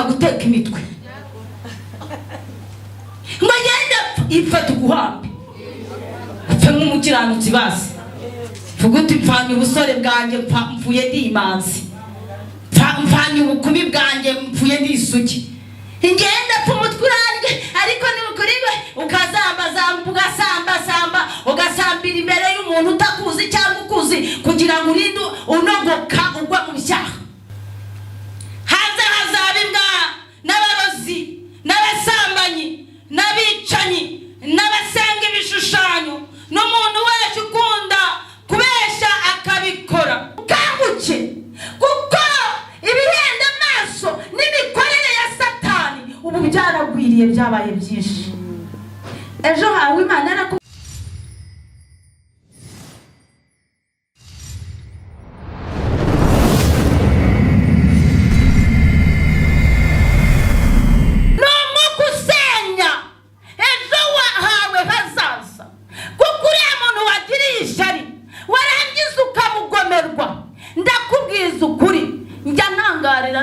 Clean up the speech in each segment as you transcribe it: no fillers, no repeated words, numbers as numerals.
akaguteka imitwe ngo yenda ifata uguhambe upfe nk'umukiranutsi basi vuga uti mpfanye ubusore bwanjye mpfuye ndi imanzi mpfanye ubukumi bwanjye mpfuye ndi isugi ingenda pfa umutwe uranjye ariko nibukuriwe ugasamba ugasambira imbere y'umuntu utakuzi cyangwa ukuzi kugira ngo urinde unogoka ugwa mu byaha hanze hazaba imbwa n'abarozi n'abasambanyi n'abicanyi n'abasenga ibishushanyo n'umuntu wese ukunda kubesha akabikora ukanguke kuko ibihenda amaso n'imikorere ya Satani ubu byaragwiriye byabaye byinshi ejo hawe Imana araku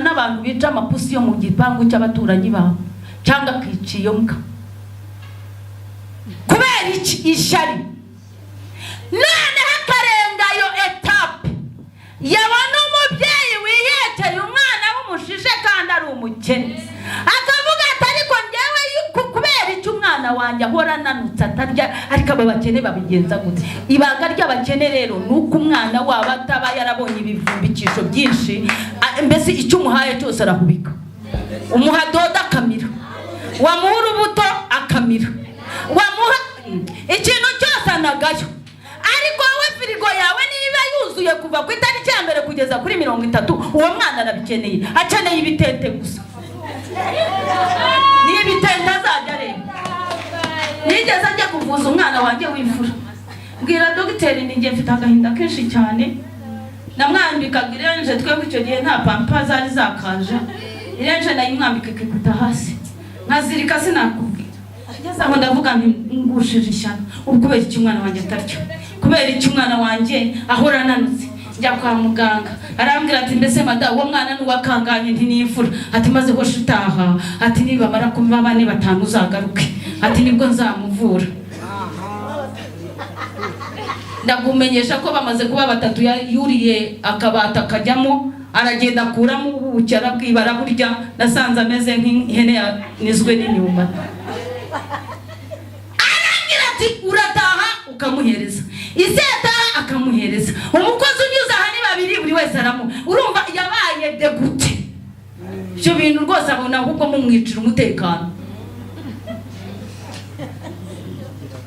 n'abantu bica amapusi yo mu gipangu cy'abaturanyi bawe cyangwa kwiciyo mbwa kubera ishari none hakarengayo etape yabona umubyeyi wihekeye umwana w'umushishe kandi ari umukene akavuga ati ariko njyewe kubera icyo umwana wanjye ahora ananutse atarya ariko abo bakene babigenza gute ibanga ry'abakene rero nuko umwana wabo ataba yarabonye ibivumbikisho byinshi mbese icyo umuhaye cyose arahubika umuha doda akamira wamuha urubuto akamira wamuha ikintu cyose anagayo ariko wowe firigo yawe niba yuzuye kuva ku itariki ya mbere kugeza kuri 30 uwo mwana arabikeneye akeneye ibitente gusa ni ibitente azajya rero nigeze ajya kuvuza umwana wanjye w'imfura mbwira dogiteri ninjye mfite agahinda kenshi cyane namwambikaga irenje twebwe icyo gihe nta pampa zari zakaje irenje nayimwambika ikikuta hasi nkazirika sinakubwira ageze aho ndavuga ngushije ishyano kubera iki umwana wanjye ataryo kubera iki umwana wanjye ahora ananutse njya kwa muganga arambwira ati mbese mada uwo mwana n'uwakanganye ntinifura ati maze ho shitaha ati niba mara kumva 4-5 uzagaruke ati nibwo nzamuvura ndagumenyesha ko bamaze kuba 3 yuriye akabata kajyamo aragenda kuramo ubucyara bwibara burya nasanze ameze nk'ihene yanizwe n'inyuma arangira ati urataha ukamuhereza iseta akamuhereza umukozi unyuza hani babiri buri wese aramu urumva yabaye de gute byo bintu rwose abona ahubwo mumwicira umutekano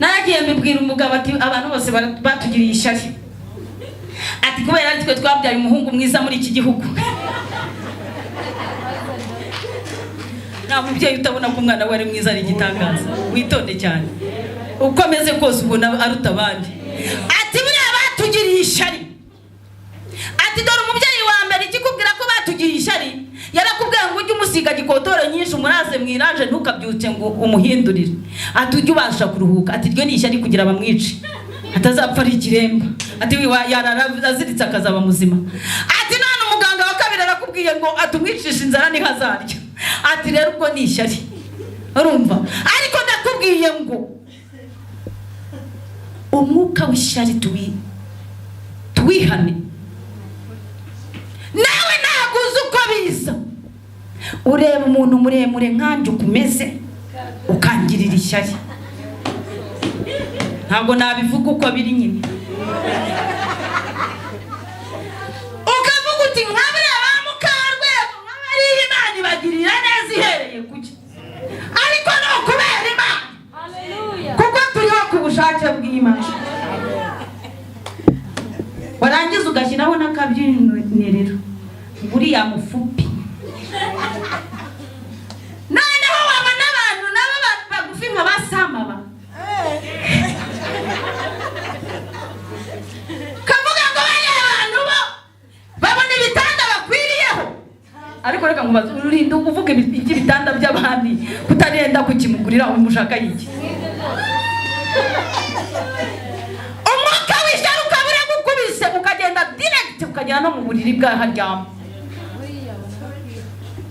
nagiye mbibwira umugabo ati abantu bose batugiriye ishari ati kubera ari twe twabyaye umuhungu mwiza muri iki gihugu nta mubyeyi utabona ko umwana we ari mwiza ari igitangaza witonde cyane ukomeze kose ubona aruta abandi ati buriya batugiriye ishari ati dore umubyeyi wa mbere ikikubwira ko batugiriye ishari yarakubwiye ngo ujye umusiga gikotoro nyinshi umuraze mwiranje ntukabyutse ngo umuhindurire ati ujye ubasha kuruhuka ati ryo ni ishari kugira bamwice atazapfa ari ikiremba ati yararaziritse akazaba muzima ati none umuganga wa kabiri arakubwiye ngo atumwicisha inzara ni hazarya ati rero ubwo ni ishari urumva ariko ndakubwiye ngo umwuka w'ishari tuwihane nawe naguze uko biza ureba umuntu muremure nkanje ukumeze ukangirira ishyari ntabwo nabivuga uko biri nyine ukavuga uti nkabure abamukarwego nk'abari Imana ibagirira neza ihereye kuki ariko no kubera Imana kuko turiho ku bushake bw'Imana warangiza ugashyiraho n'akabyiniriro buriya mufupi noneho wabona abantu nabo bagufi nka basamaba kavuga ngo bariya abantu bo babona ibitanda bakwiriyeho ariko reka nkubaze urinda uvuga ibitanda by'abandi kutarenda kukimugurira umushaka yiki umwuka w'ishyari ukabura gukubise ukagenda direct ukagera no mu buriri bwa haryama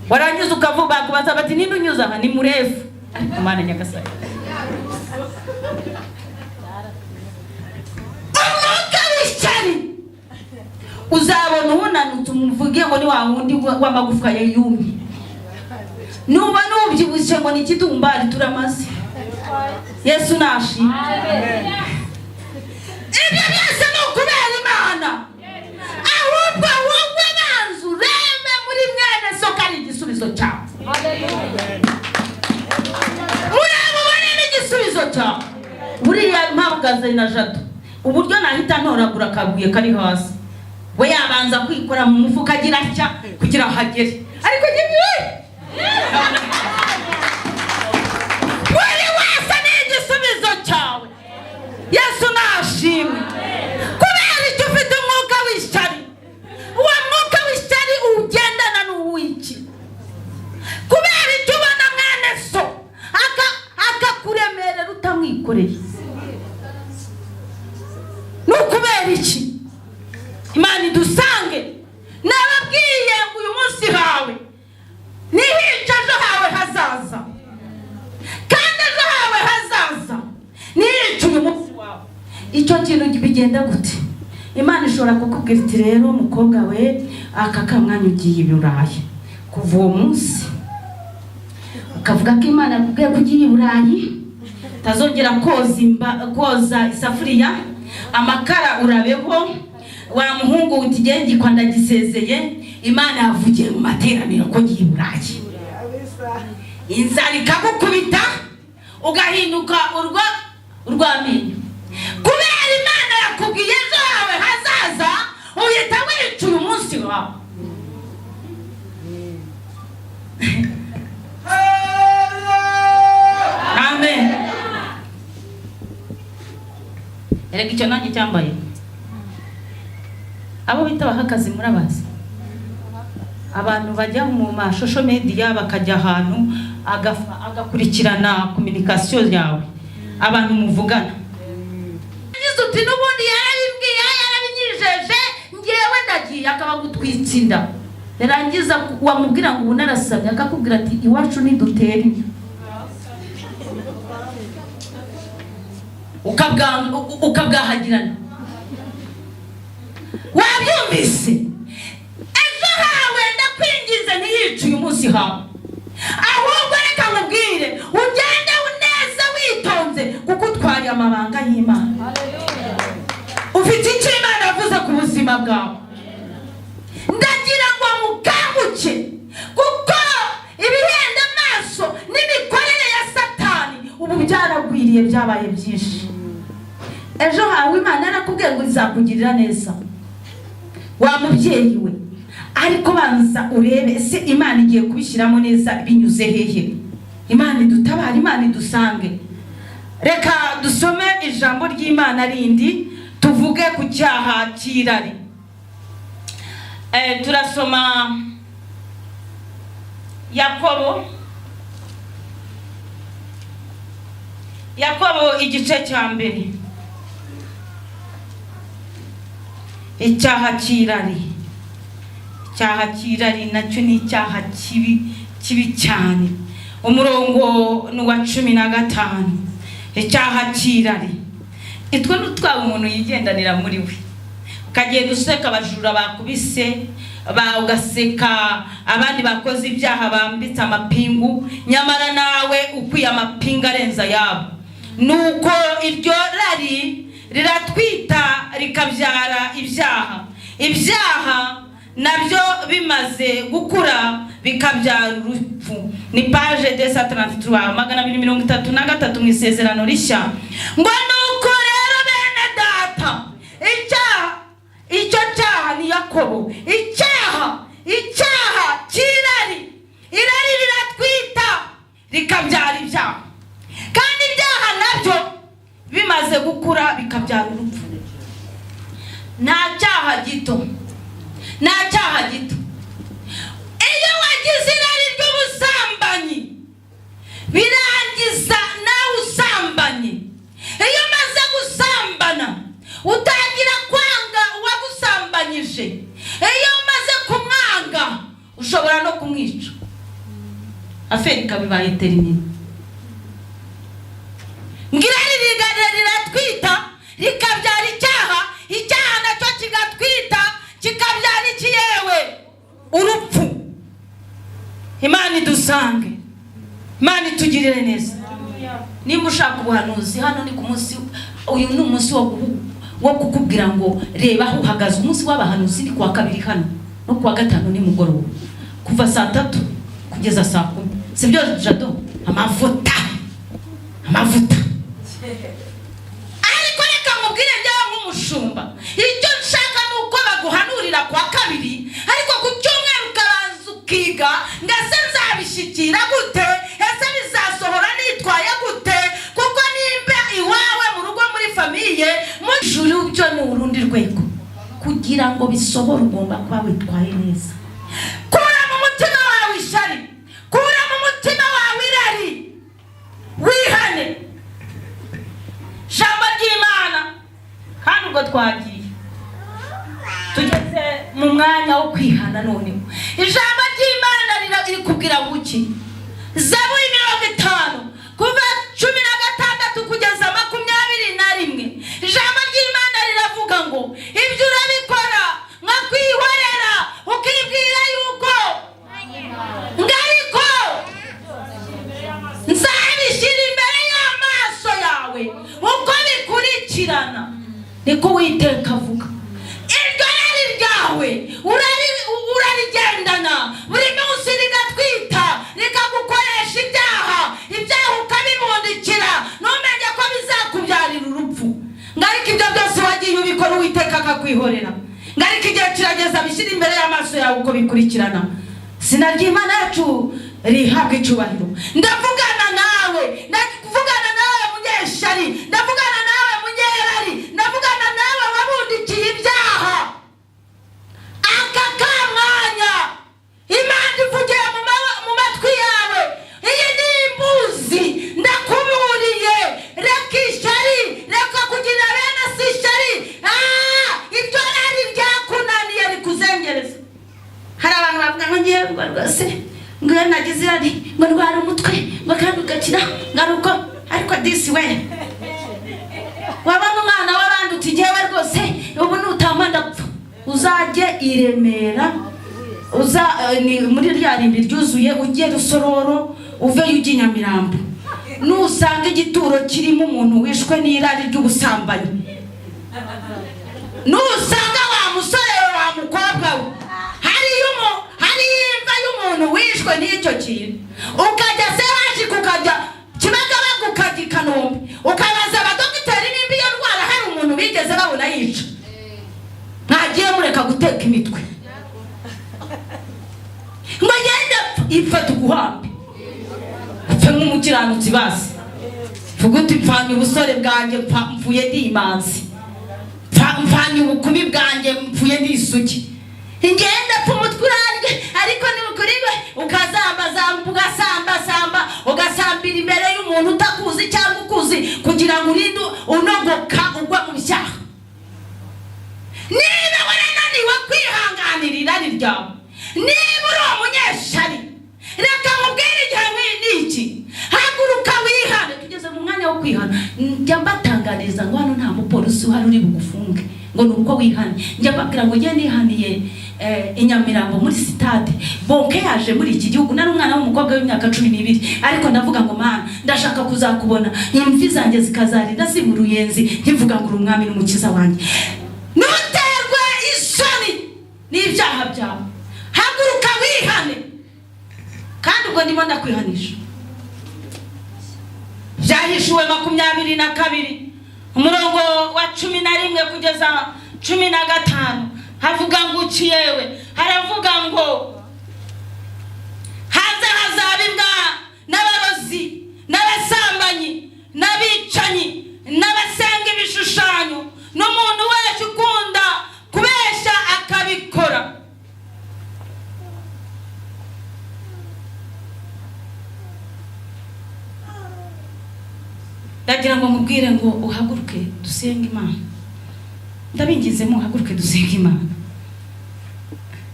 warangiza ukavuga kubaza bati ninde unyuza aha ni murefu ariko Mana nyagasani umwuka w'ishyari uzabona unanutse umuvuge ngo ni wa wundi w'amagufwa ya yumye nuba nubyibushye ngo ni ikidumbari turamaze Yesu nashimwe ibyo byose ni ukubera Imana ahubwo wowe banzu urebe muri mwene so kandi igisubizo cyawe urabona n'igisubizo cyawe buriya mpamagaze na Jado uburyo nahita ntoragura akabuye kari hasi we yabanza kwikora mu mufuka agira atya kugira hagere ariko ngiye wari wasa n'igisubizo cyawe Yesu nashimwe kubera icyo ufite umwuka w'ishyari uwo mwuka w'ishyari ugendana n'uwiki kubera icyo ubona mwene so akakuremerera utamwikoreye n'ukubera iki Imana idusange nababwiye ngo uyu munsi hawe nihica ejo hawe hazaza kandi ejo hawe hazaza nihica uyu munsi wawe icyo kintu bigenda gute Imana ishobora kukubwira iti rero umukobwa we aka kamwanya ugiye i Burayi kuva uwo munsi ukavuga ko Imana yakubwiye ko ugiye i Burayi tazongera koza isafuriya amakara urabeho wa muhungu utigenge kwa ndagisezeye Imana yavugiye mu materaniro ko ngiye i Burayi inzara ikagukubita ugahinduka urwamenyo kubera Imana yakubwiye ejo hawe hazaza uhita wica uyu munsi wawe amen erega icyo nanjye cyambaye abo bita bahakazi murabazi abantu bajya mu social media bakajya ahantu agakurikirana communication yawe abantu muvugana ngize uti n'ubundi yarabimbwiye yarabinyijeje ngewe ndagiye akaba gutwitsinda yarangiza wamubwira ngo unarasabye akakubwira ati iwacu ni duteri ukabwahagirana wabyumvise ejo hawe ndakwingize ntiyice uyu munsi hawe ahubwo reka nkubwire ugende uneza witonze kuko utwariye amabanga y'Imana ufite icyo Imana yavuze ku buzima bwawe ndagira ngo mukanguke kuko ibihenda amaso n'imikorere ya Satani ubu byaragwiriye byabaye byinshi ejo hawe Imana yarakubwiye ngo izakugirira neza wa mubyeyi we ariko banza urebe se Imana igiye kubishyiramo neza binyuze hehe Imana idutabara Imana idusange reka dusome ijambo ry'Imana rindi tuvuge ku cyaha cy'irari turasoma Yakobo igice cya mbere icyaha cy'irari nacyo ni icyaha kibi cyane umurongo ni wa 15 icyaha cy'irari itwe n'utwawe umuntu yigendanira muri we ukagenda useka abajura bakubise ugaseka abandi bakoze ibyaha bambitse amapingu nyamara nawe ukwiye amapinga arenza yabo nuko iryo rari riratwita rikabyara ibyaha nabyo bimaze gukura bikabyara urupfu ni page 233 233 mu isezerano rishya ngo nuko rero bene data icyo cyaha ni Yakobo icyaha cy'irari irari riratwita rikabyara ibyaha kandi ibyaha nabyo bimaze gukura bikabyara urupfu nta cyaha gito iyo wagize irari ry'ubusambanyi birangiza nawe usambanye iyo maze gusambana utangira kwanga uwagusambanyije iyo maze kumwanga ushobora no aferi kabibaye termine. Ngirari riratwita rikabyara icyaha, icyaha nacyo kigatwita kikabyara ikiyewe urupfu. Imana idusange, Imana itugirire neza. Nimba ushaka ubuhanuzi hano ni ku munsi, uyu ni umunsi wo kukubwira ngo reba aho uhagaze. Umunsi w'abahanuzi ni kuwa kabiri hano no kuwa gatanu ni mugoroba kuva saa 3 kugeza saa 10. Sibyo jado? Amavuta ariko reka mubwire njyewe nk'umushumba, icyo nshaka ni uko baguhanurira kuwa kabiri, ariko ku cyumweru ukabanza ukiga ngase nzabishyikira gute, ese bizasohora nitwaye gute, kuko nimba iwawe mu rugo muri famiye mu juru byo ni urundi rwego. Kugira ngo bisohore ugomba kuba witwaye neza. Kura mu mutima wawe ishari, kura mu mutima wawe irari, wihane. Jambo ry'Imana kandi ubwo twagiye tugeze mu mwanya wo kwihana. None ijambo ry'Imana riri kubwira guki? Zaburi 50 kuva 16 kugeza 21. Ijambo ry'Imana riravuga ngo ibyo urabikora nka kwihorera ukibwira yuko ngariko nzabishyira imbere y'amaso yawe uko bikurikirana, niko Uwiteka avuga. Iryo rari ryawe urarigendana buri munsi rigatwita rikagukoresha ibyaha ukabibundikira, ntumenye ko bizakubyarira urupfu. Ngariko ibyo byose wagiye ubikora Uwiteka akakwihorera. Ngariko igihe kirageza bishyira imbere y'amaso yawe uko bikurikirana. Izina ry'Imana yacu rihabwa icyubahiro. Ndavugana nawe munyeshari, ndavugana nawe munyerari, ndavugana nawe wabundikiye ibyaha. Aka kamwanya Imana ivugiye mu matwi yawe, iyi ni imbuzi, ndakuburiye. Reka ishari, reka kugira bene si ishari. Iryo rari ryakunaniye rikuzengereza. Hari abantu bavuga ngo ngiye rwose ngo nagize irari ngo ndwara umutwe ngo kandi ugakira ngaruko, ariko disi we wabana umwana w'abandi utigewe rwose ubu nutamanda gupfa uzajye iremera, muri rya rimbi ryuzuye ujye Rusororo uve ujye Nyamirambo, nusanga igituro kirimo umuntu wishwe n'irari ry'ubusambanyi, nusanga wa musore wa mukobwa we hari imva y'umuntu wishwe n'icyo kintu, ukajya se waje kukajya Kibagabaga ukajya i Kanombe ukabaza abadogiteri nimba iyo ndwara hari umuntu bigeze babona yica. Ntagiye mureka guteka imitwe ngo yenda ifata uguhambe upfe nk'umukiranutsi basi. Vuga uti mpfanye ubusore bwanjye mpfuye ndi imanzi, mpfanye ubukumi bwanjye mpfuye ndi isugi, ingenda pfa umutwe uranjye, ariko ni ukuriwe ugasamba ugasambira imbere y'umuntu utakuzi cyangwa ukuzi kugira ngo urinde unogoka ugwa mu byaha. Niba warananiwe kwihanganira irari ryawe, niba uri umunyeshari, reka mubwire igihe n'iki, haguruka wihane. Tugeze mu mwanya wo kwihana. Njya mbatangariza ngo hano nta mupolisi uhari uri bugufunge ngo ni uko wihane. Njya mbabwira ngo njye nihaniye Inyamirambo muri sitade, bonke yaje muri iki gihugu, nari umwana w'umukobwa w'imyaka 12, ariko ndavuga ngo Mana ndashaka kuzakubona, imvi zanjye zikazarinda ziburuyenzi nkivuga ngo uri umwami n'umukiza wanjye. Nuterwe isoni n'ibyaha byawe, haguruka wihane. Kandi ubwo ndimo ndakwihanisha. Byahishuwe 22 umurongo wa 11 kugeza 15 havuga ngo uciyewe, haravuga ngo haza hazaba imbwa n'abarozi n'abasambanyi n'abicanyi n'abasenga ibishushanyo n'umuntu wese ukunda kubeshya akabikora. Ndagira ngo mubwire ngo uhaguruke dusenge Imana. Ndabingizemo uhaguruke dusenge Imana.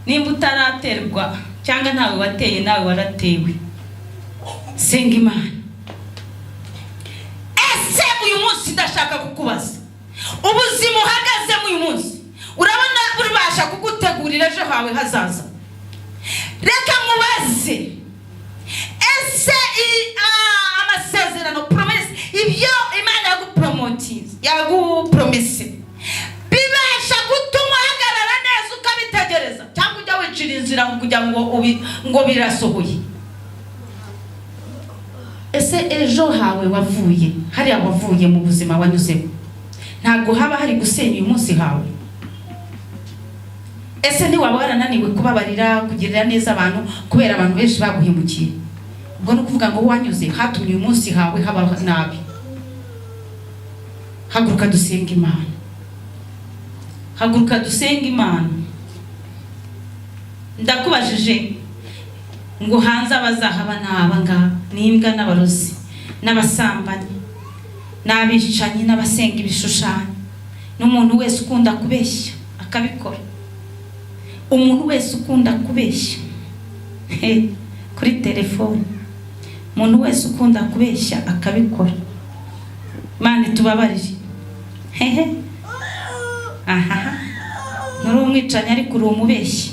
Nimba utaraterwa cyangwa nawe wateye nawe waratewe, senga Imana. Ese uyu munsi ndashaka kukubaza, ubuzima uhagazemo uyu munsi urabona buribasha kugutegurira ejo hawe hazaza? Reka mubaze, ese amasezerano, promise, ibyo Imana yagupromese bibasha gutuma uhagarara neza ukabitegereza, cyangwa ujya wicira inzira kugira ngo birasohoye? Ese ejo hawe wavuye, hariya wavuye mu buzima wanyuzemo, ntabwo haba hari gusenya uyu munsi hawe? Ese niwaba warananiwe kubabarira, kugirira neza abantu kubera abantu benshi baguhemukiye, ubwo no kuvuga ngo wanyuze hatumye uyu munsi hawe haba nabi? Haguruka dusenga Imana. Haguruka dusenga Imana. Ndakubajije ngo hanze abazahaba n'abanga n'imbwa n'abarozi n'abasambanyi n'abicanyi n'abasenga ibishushanyo n'umuntu wese ukunda kubeshya akabikora. Umuntu wese ukunda kubeshya kuri telefone, umuntu wese ukunda kubeshya akabikora, Imana tubabarire. Aha, nuri umwicanyi ariko uri umubeshyi,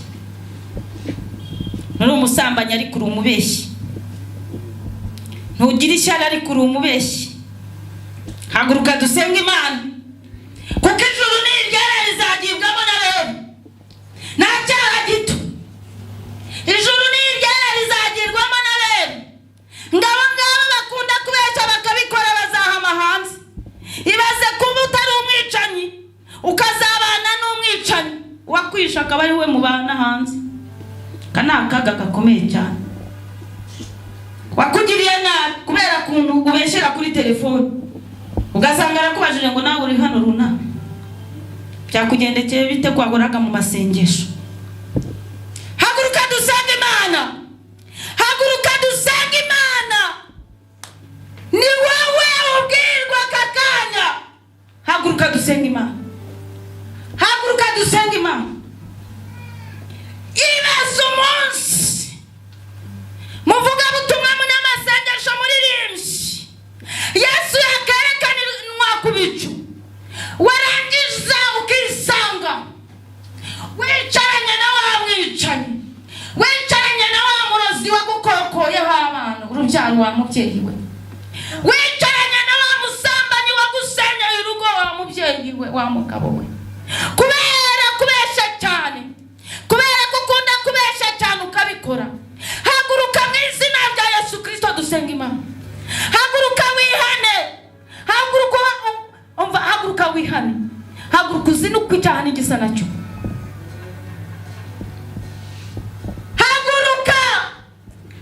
nuri umusambanyi ariko uri umubeshyi, ntugira ishyari ariko uri umubeshyi. Haguruka dusenga Imana, kuko ijuru ni iryera rizagibwamo n'abera, nta cyaha gito. Ijuru ni iryera rizagirwamo n'abera, ngabo bakunda kubeshya bakabikora bazahama hanze. Ibaze kuba utari umwicanyi ukazabana n'umwicanyi wakwisha akaba ari we mubana hanze, kana akaga gakomeye cyane. Wakugiriye nabi kubera kuntu ubeshera kuri telefone, ugasanga arakubajije ngo nawe uri hano runaka, byakugendekeye bite kwagoraga mu masengesho? Haguruka dusenga Imana. Haguruka dusenga Imana. Ni wowe ubwirwa kakanya. Haguruka dusenga Imana. Haguruka dusenga Imana. Ibaze umunsi Muvugabutumwa munyamasengesho muririmbyi Yesu yakerekanwa ku bicu, warangiza ukisanga wicaranye na wa mwicanyi, wicaranye na wa murozi wagukokoyeho abana urubyaro wa mubyeyi we, wicaranye na wa musambanyi wagusenyeye urugo wa mubyeyi we, wa mugabo we, kubera kubesha cyane, kubera gukunda kubesha cyane ukabikora. Haguruka mu izina rya Yesu Kristo dusenga Imana. Haguruka wihane. Haguruka wihane. Haguruka uzinuka icyaha n'igisa nacyo.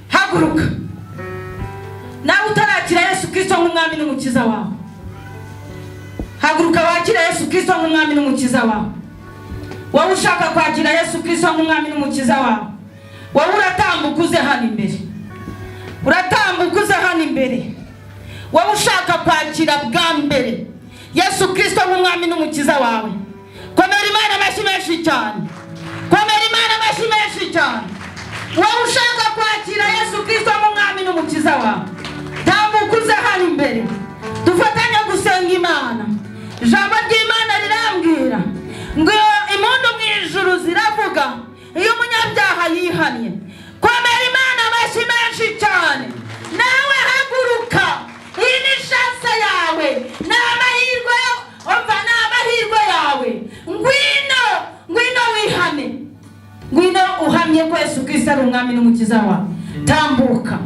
Haguruka. Nawe utarakira Yesu Kristo nk'umwami n'umukiza wawe, haguruka wakira Yesu Kristo nk'umwami n'umukiza wawe. Wowe ushaka kwakira Yesu Kristo nk'umwami n'umukiza wawe, wowe uratambuka uze hano imbere. Uratambuka uze hano imbere. Wowe ushaka kwakira bwa mbere Yesu Kristo nk'umwami n'umukiza wawe, komera Imana amashyi menshi cyane. Komera Imana amashyi menshi cyane. Wowe ushaka kwakira Yesu Kristo nk'umwami n'umukiza wawe, tambuka uze hano imbere. Dufatanye gusenga Imana. Ijambo ry'Imana rirambwira ngo impundu mu ijuru ziravuga iyo umunyabyaha yihanye. Komera Imana amashyi menshi cyane. Nawe haguruka, iyi ni chance yawe, n'amahirwe yawe. Ngwino wihane, ngwino uhamye ko Yesu Kristo ari umwami n'umukiza wawe. Tambuka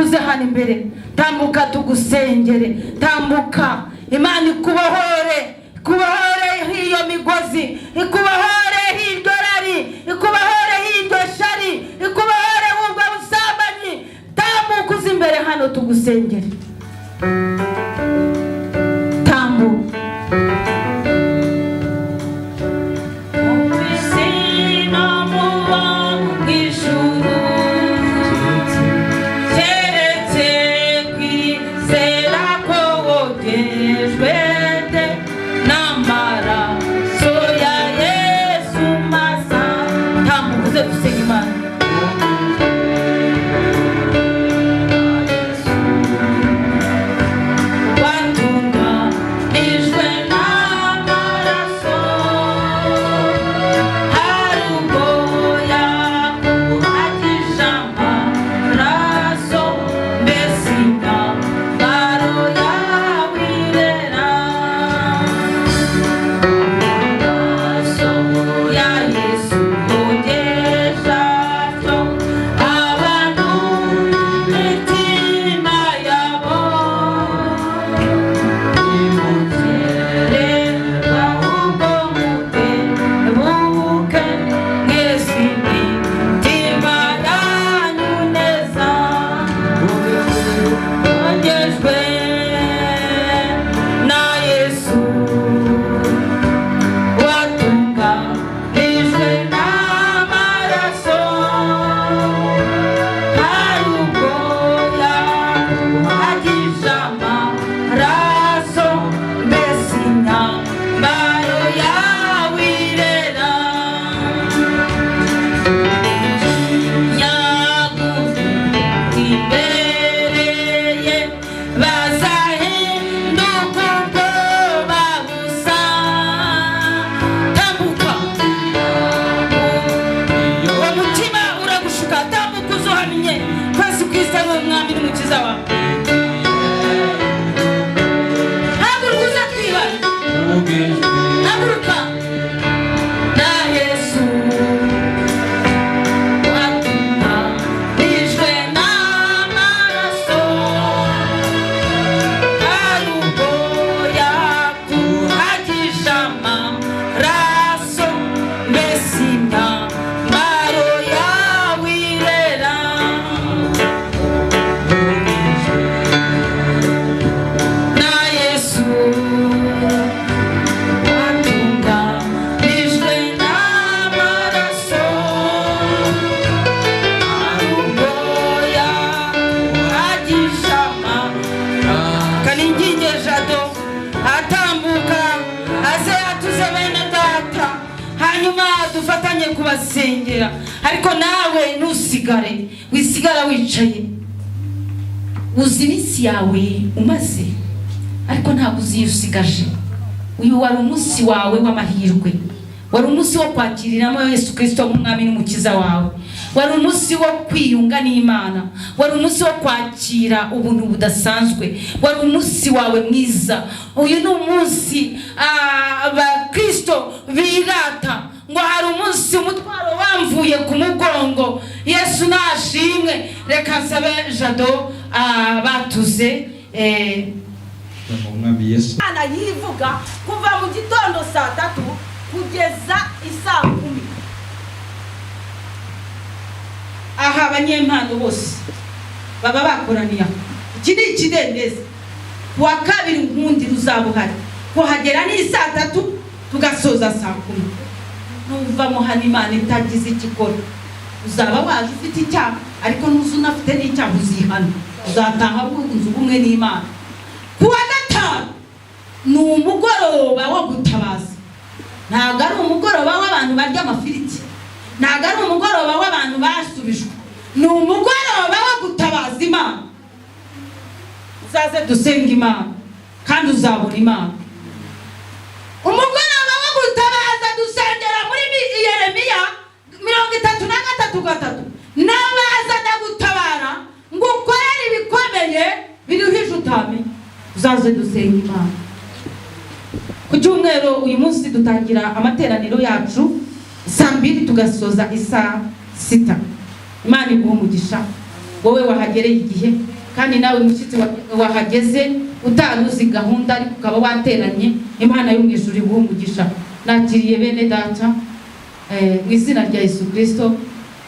uze hano imbere. Tambuka tugusengere. Tambuka, Imana ikubohore hiyo migozi, ikubohore hiryo rari, ikubohore hiryo shari, ikubohore ubwo busambanyi. Tambuka uze imbere hano tugusengere. Tambuka. uhamye Yesu Kristo ari umwami n'umukiza wawe. Haguruka uze twibare. Haguruka. Na Yesu dufatanye kubasengera, ariko nawe ntusigare wisigara wicaye. Uzi iminsi yawe umaze, ariko ntabwo uziyusigaje. Uyu wari umunsi wawe w'amahirwe, wari umunsi wo kwakiriramo Yesu Kristo nk'umwami n'umukiza wawe, wari umunsi wo kwiyunga n'Imana, wari umunsi wo kwakira ubuntu budasanzwe, wari umunsi wawe mwiza. Uyu ni umunsi abakristo birata ngo hari umunsi umutwaro wamvuye ku mugongo. Yesu nashimwe. Reka nsabe Jado batuze umwami Yesu. Imana yivuga kuva mu gitondo 3 kugeza 10. Aha abanyempano bose baba bakoraniye. Iki ni ikidendezi. Kuwa kabiri nkundi ruzabuhari kuhagera ni 3 tugasoza 10. Numva muhana Imana itagize ikikora. Uzaba waje ufite icyaha, ariko nuzu unafite n'icyaha uzihana. Uzataha bunze ubumwe n'Imana. Kuwa gatanu ni umugoroba wo gutabaza. Ntabwo ari umugoroba w'abantu barya amafiriti, ntabwo ari umugoroba w'abantu basubijwe, ni umugoroba wo gutabaza Imana. Uzaze dusenga Imana kandi uzabona Imana. Umugoroba wo gutabaza dusengera muri Yeremiya 33:3. Nabaza ndagutabara ngo ukorere ibikomeye biruhije utamenye. Uzaze dusenga Imana. Ku cyumweru uyu munsi dutangira amateraniro yacu 2:00 tugasoza 6:00. Imana iguhe umugisha wowe wahagereye igihe, kandi nawe mushyitsi wahageze utaruzi gahunda ariko ukaba wateranye. Imana yo mu ijuru iguhe umugisha. Nakiriye bene data mu izina rya Yesu Kristo.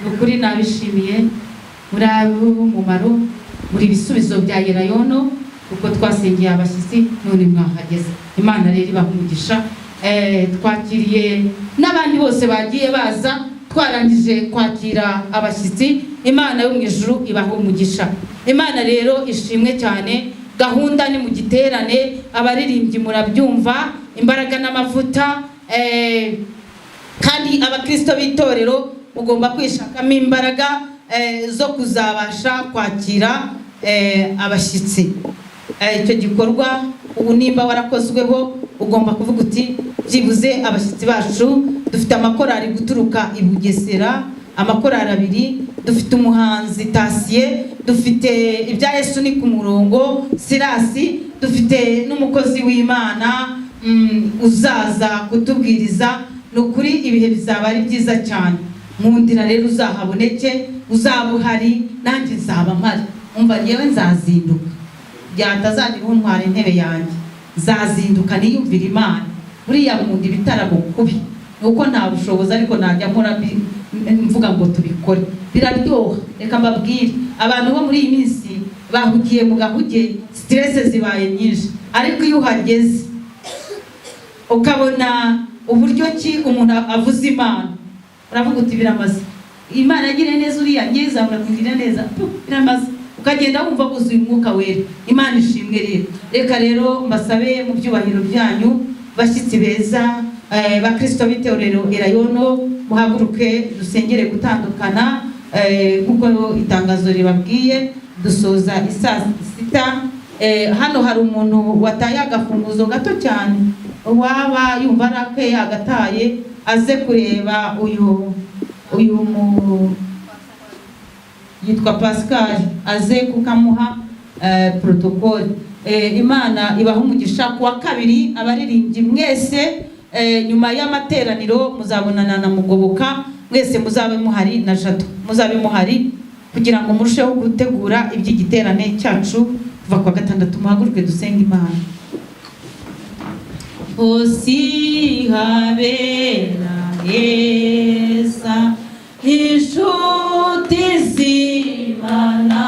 Nukuri nabishimiye muri umumaro, muri bisubizo bya Yerayono uko twasengeye abashyitsi none mwahageze. Imana rero ibahe umugisha. Twakiriye n'abandi bose bagiye baza, twarangije kwakira abashyitsi. Imana yo mu ijuru ibahe umugisha. Imana rero ishimwe cyane. Gahunda ni mu giterane, abaririmbyi murabyumva, imbaraga n'amavuta, kandi abakristo b'itorero ugomba kwishakamo imbaraga zo kuzabasha kwakira abashyitsi. Icyo gikorwa ubu nimba warakozweho ugomba kuvuga uti byibuze abashyitsi bacu dufite amakorari guturuka i Bugesera, amakorari 2, dufite umuhanzi Tasiye, dufite ibya Yesu ni ku murongo Sirasi, dufite n'umukozi w'Imana uzaza kutubwiriza. Nukuri ibihe bizaba ari byiza cyane. Nkundira rero uzahaboneke, uzabuhari, nanjye nzaba mpari. Umva yewe nzazinduka, byatazagira untwara intebe yanjye. Nzazinduka niyumvira Imana. Buriya nkunda ibitaramo kubi nuko nta bushobozi, ariko najya mpora mvuga ngo tubikore, biraryoha. Reka mbabwire abantu bo muri iyi minsi bahugiye mu gahuge, stress zibaye nyinshi, ariko iyo uhageze ukabona uburyo ki umuntu avuza Imana, uravuga uti biramaze. Imana yagire neza uriya ngeza urakugira neza, biramaze. Ukagenda wumva buzuye umwuka wera. Imana ishimwe rero. Reka rero mbasabe mu byubahiro byanyu bashyitsi beza, bakristo b'itorero Yerayono, muhaguruke dusengere gutandukana. Kuko itangazo ribabwiye dusoza 6:00. Hano hari umuntu wataye agafunguzo gato cyane, waba yumva rake yagataye aze kureba uyu yitwa Pascal aze kukamuha protocole. Imana ibahe umugisha. Kuwa kabiri abaririmbyi mwese nyuma y'amateraniro muzabonana na Mugoboka, mwese muzabe muhari na Jato, muzabe muhari kugira ngo murusheho gutegura iby'igiterane cyacu kuva kwa gatandatu. Muhaguruke dusenga Imana. Osi habera esa inshuti z'Imana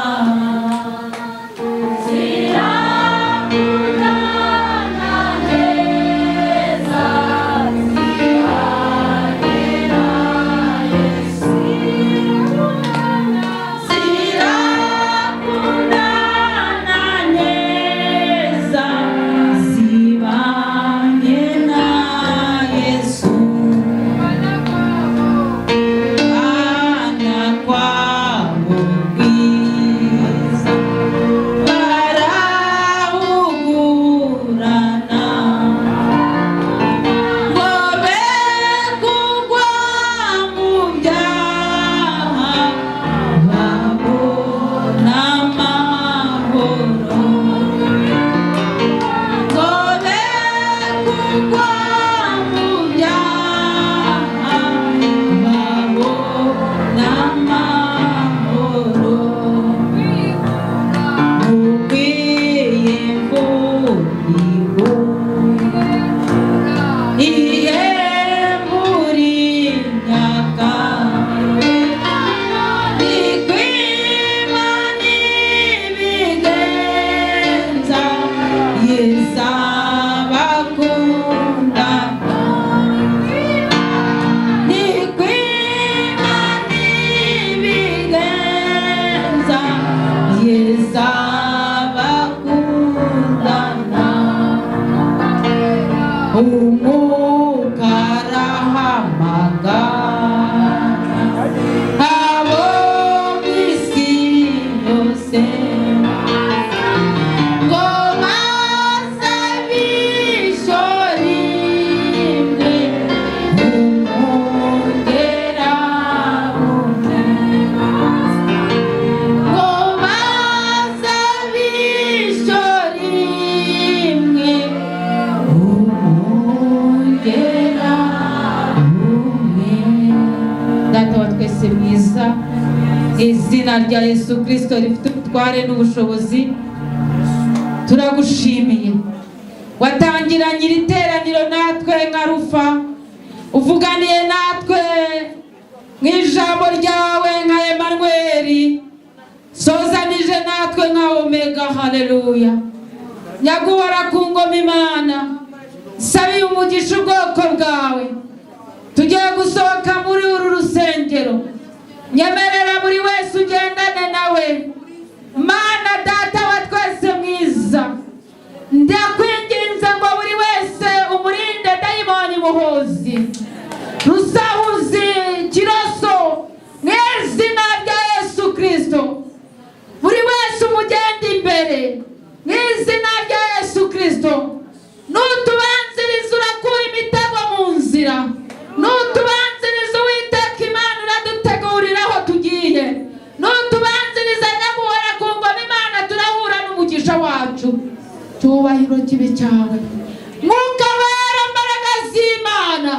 izina rya Yesu Kristo rifite ubutware n'ubushobozi. Turagushimiye watangiranye iri teraniro natwe nka Rufa, uvuganiye natwe mu ijambo ryawe nka Emanueli, sozanije natwe nka Omega. Haleluya. Nyaguhora ku ngoma Imana, sabiye umugisha ubwoko bwawe. Tugiye gusohoka muri uru rusengero, nyemerera buri wese ugendane nawe. Mana data wa twese mwiza, ndakwinginze ngo buri wese umurinde dayimoni muhozi, rusahuzi, kiroso, mu izina rya Yesu Kristo. Buri wese umugende imbere mu izina rya Yesu Kristo. Nutubanziriza urakura imitego mu nzira, nutubanziriza Uwiteka Imana uradutegurira aho tugiye, nutubanziriza nyaguhora ku ngoma Imana turahura n'umugisha wacu. Cyubahiro kibe cyawe Mwuka wera, mbaraga z'Imana,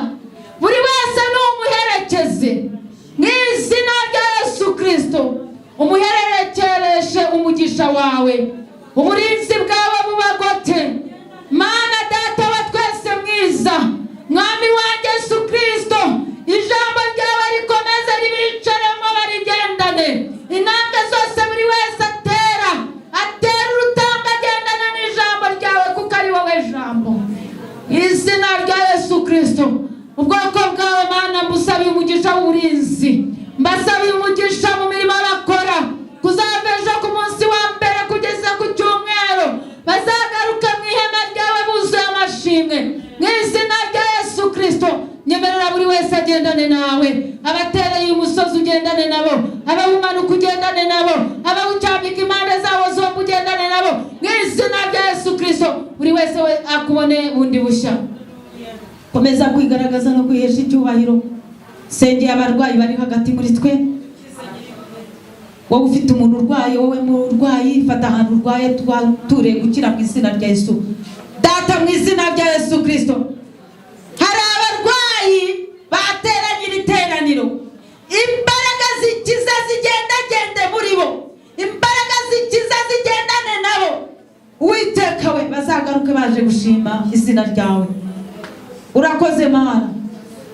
buri wese n'umuherekeze mu izina rya Yesu Kristo. Umuherekereshe umugisha wawe, uburinzi bwawe bubagote. Mana data wa twese mwiza, mwami wanjye Yesu Kristo, ijambo ryawe rikomeze ribicaremo barigendane. Intambwe zose buri wese atera urutamba agendana n'ijambo ryawe, kuko ari wowe jambo. Izina rya Yesu Kristo, ubwoko bwawe Mana mbusabiye umugisha w'uburinzi, mbasabiye umugisha mu mirimo bakora, kuzava ejo ku munsi wa mbere kugeza ku cyumweru bazagaruka mu ihema ryawe buzuye amashimwe. Mu izina rya Yesu Kristo, nyemerera buri wese agendane nawe. Abatereye umusozi ugendane nabo, abawumanuka ugendane nabo, abawucyambika impande zabo zombi ugendane nabo. Mu izina rya Yesu Kristo, buri wese akubone bundi bushya. Komeza kwigaragaza no kwihesha icyubahiro. Sengeye abarwayi bari hagati muri twe, wowe ufite umuntu urwaye, wowe murwayi fata ahantu urwaye twature gukira mu izina rya Yesu. Data mu izina rya Yesu Kristo, hari abarwayi bateranye iteraniro, imbaraga zikiza zigendagende muri bo, imbaraga zikiza zigendane nabo. Uwiteka we bazagaruke baje gushima izina ryawe. Urakoze Mana,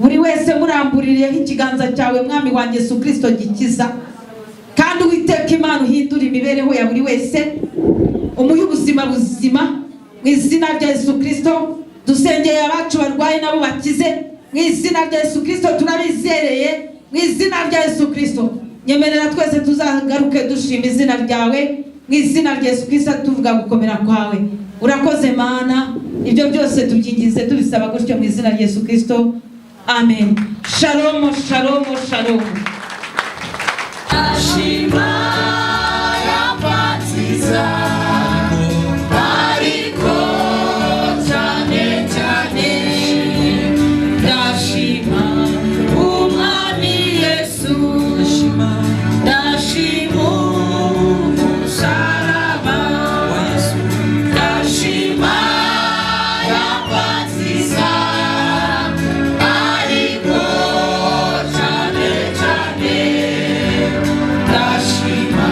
buri wese muramburireho ikiganza cyawe mwami wa Yesu Kristo gikiza, kandi Uwiteka Imana uhindura imibereho ya buri wese, umuhe ubuzima buzima mu izina rya Yesu Kristo. Dusengeye abacu barwaye nabo bakize mu izina rya Yesu Kristo, turabizereye mu izina rya Yesu Kristo. Nyemerera twese tuzagaruke dushima izina ryawe mu izina rya Yesu Kristo, tuvuga gukomera kwawe. Urakoze Mana, ibyo byose tubyingize tubisaba gutyo mu izina rya Yesu Kristo, amen. Shalom, shalom, shalom. Ashima yapatiza ariko cyane cyane ndashima umwami Yesu, ndashima umusaraba wa Yesu, ndashima yapatiza ariko cyane cyane ndashima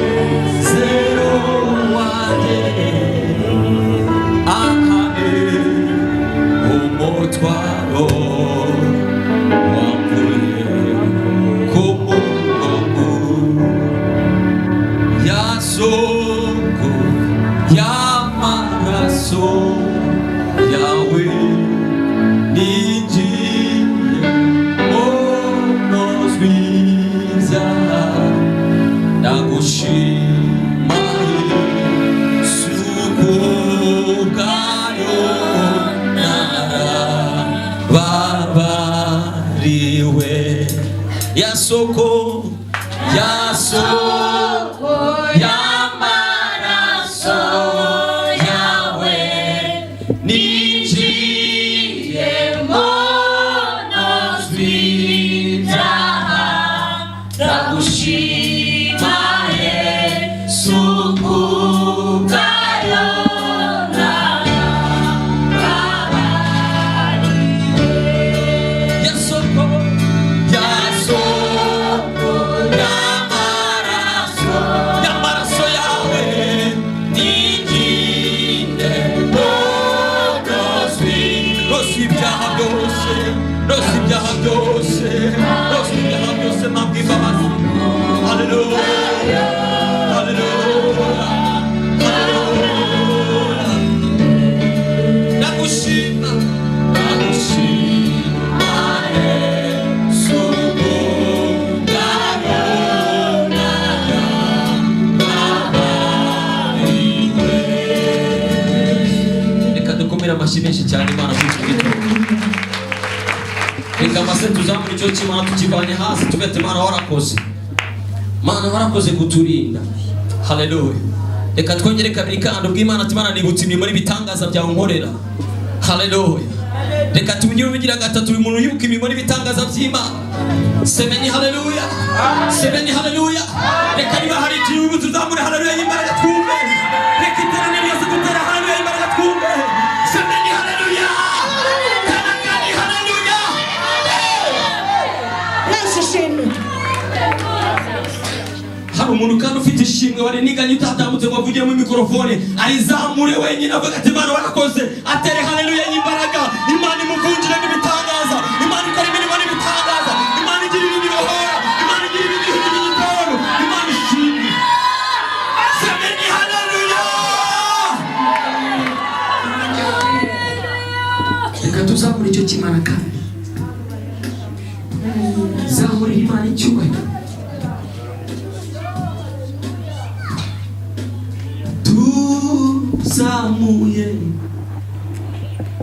munezero wanjye, Ahaye umutwaro wakuye ku mugongo, ya soko y'amaraso yawe ninjiye mu nozwiza, ndagushima suku bwayo narababariwe, ya soko y'amaraso yawe ninjiye mu nozwiza, ndagushima Yesu kubwayo narababariwe, ya soko y'amaraso yawe ninjiye mu nozwiza, rose ibyaha byose mpabwa imbabazi. Haleluya, haleluya, haleluya. Ndagushima Yesu kubwayo narababariwe. Reka dukomere amashyi menshi cyane Imana kuri iki gitondo. Reka amase tuzamure icyo cy'Imana tukivanye hasi tugate Imana warakoze. Mana warakoze kuturinda. Haleluya. Reka twongere kabiri kandi ubw'Imana ati Imana nibutse imirimo n'ibitangaza byawe nkorera. Haleluya. Reka tubigire ubigira gatatu umuntu yibuka imirimo n'ibitangaza by'Imana. Semeni haleluya. Semeni haleluya. Reka niba hari ikintu tuzamure haleluya y'imbaraga twumve. Reka iterane ryose dutera haleluya y'imbaraga twumve. Semeni haleluya. Kanakani haleluya. Nashishimye. Hari umuntu kandi ufite ishimwe wari niganye utatambutse ngo avugiye mu mikrofone arizamure wenyine avuga ati Imana warakoze, atere haleluya y'imbaraga. Imana imuvunjire n'ibitangaza, Imana ikora imirimo n'ibitangaza, Imana igira ibintu bibohora, Imana igira ibintu by'igitondo, Imana ishimwe. Semeni haleluya. Reka tuzamure icyo cy'Imana kandi zamurira Imana icyubahiro. Tuzamuye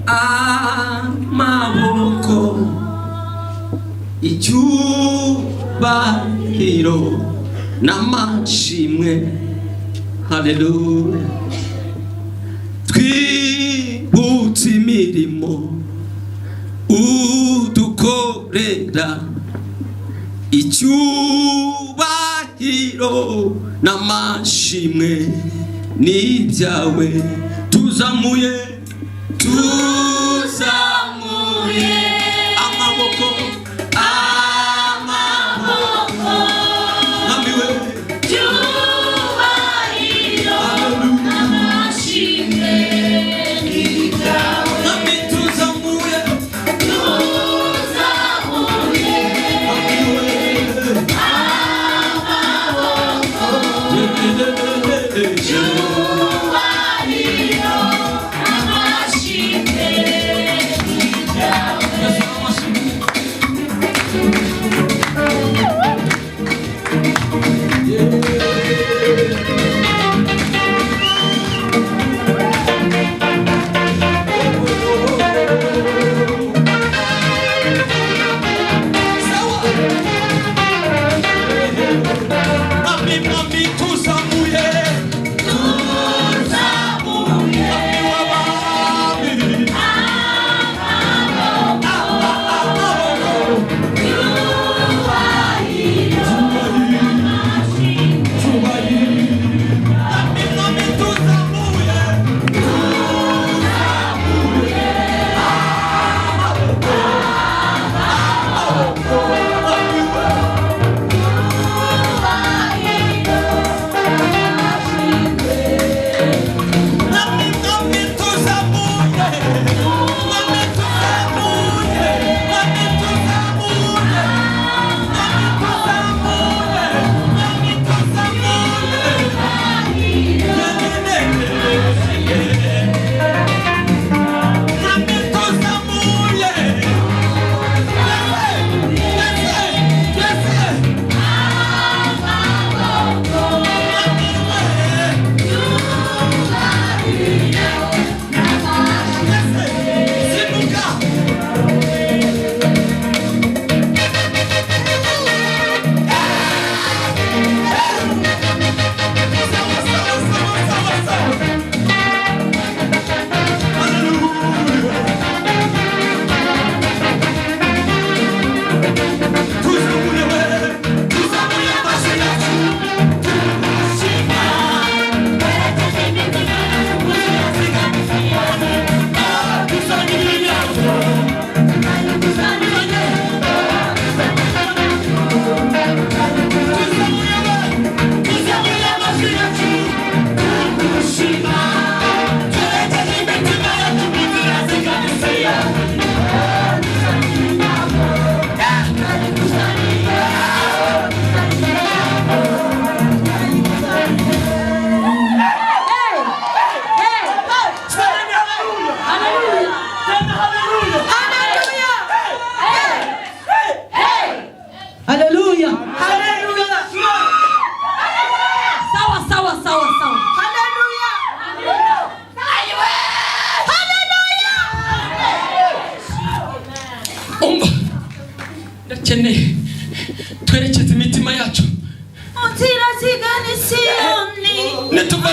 amaboko, icyubahiro n'amashimwe. Haleluya. Twibutse imirimo udukorera, icyubahiro n'amashimwe n'ibyawe. Tuzamuye amaboko namiwe cyubahiro n'amashimwe n'ibyawe. Nami tuzamuye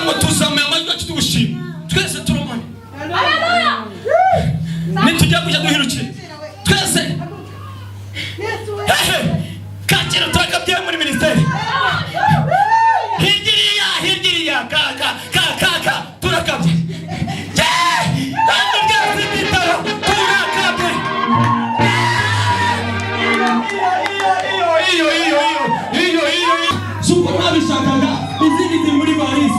ngo tuzamuye amajwi yacu tugushima twese turomane nitujya kujya guhirukira twese kakira turakabye muri ministeri higiriya ka turakabye hano byose bitaro turakabye iyo suko nabishakaga izindi ziri muri Paris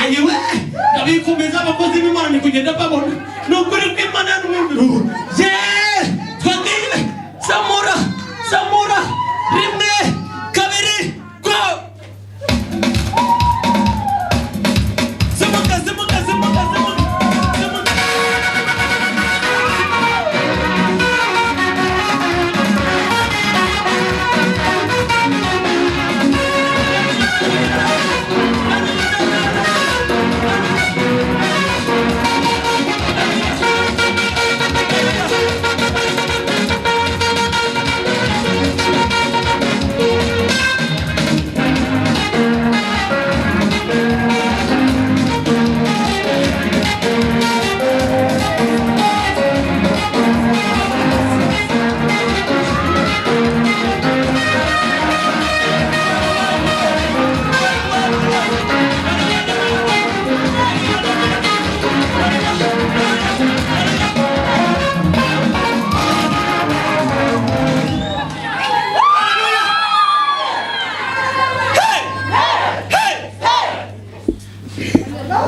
ayiwe ndabikomeza abakozi b'Imana kugenda babona nukuri kw'Imana n'umubiri